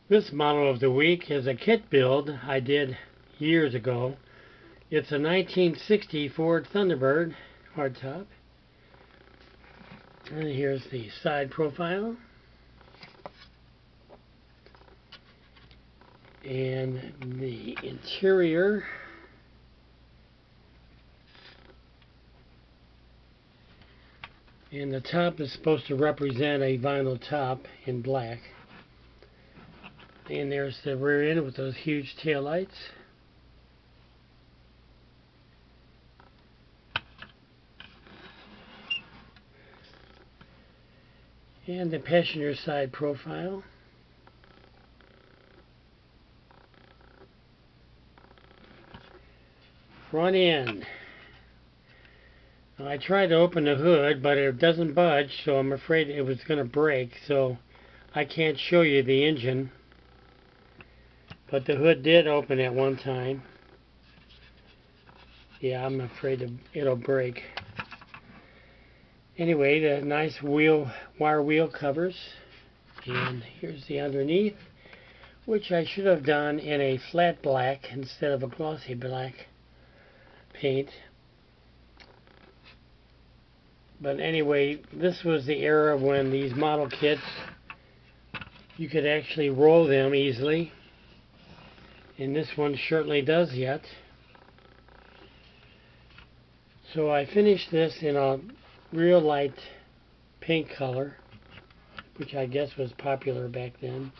This model of the week is a kit build I did years ago. It's a 1960 Ford Thunderbird hardtop. And here's the side profile. And the interior. And the top is supposed to represent a vinyl top in black. And there's the rear end with those huge tail lights. And the passenger side profile. Front end. Now, I tried to open the hood, but it doesn't budge, so I'm afraid it was going to break, so I can't show you the engine. But the hood did open at one time. Yeah, I'm afraid it'll break. Anyway, the nice wire wheel covers. And here's the underneath, which I should have done in a flat black instead of a glossy black paint. But anyway, this was the era when these model kits, you could actually roll them easily. And this one certainly does yet. So I finished this in a real light pink color, which I guess was popular back then.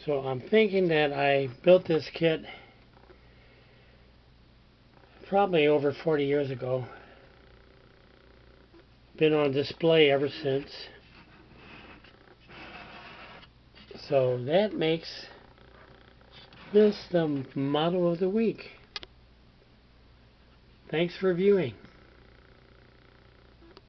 So I'm thinking that I built this kit probably over 40 years ago. Been on display ever since. So that makes this the model of the week. Thanks for viewing.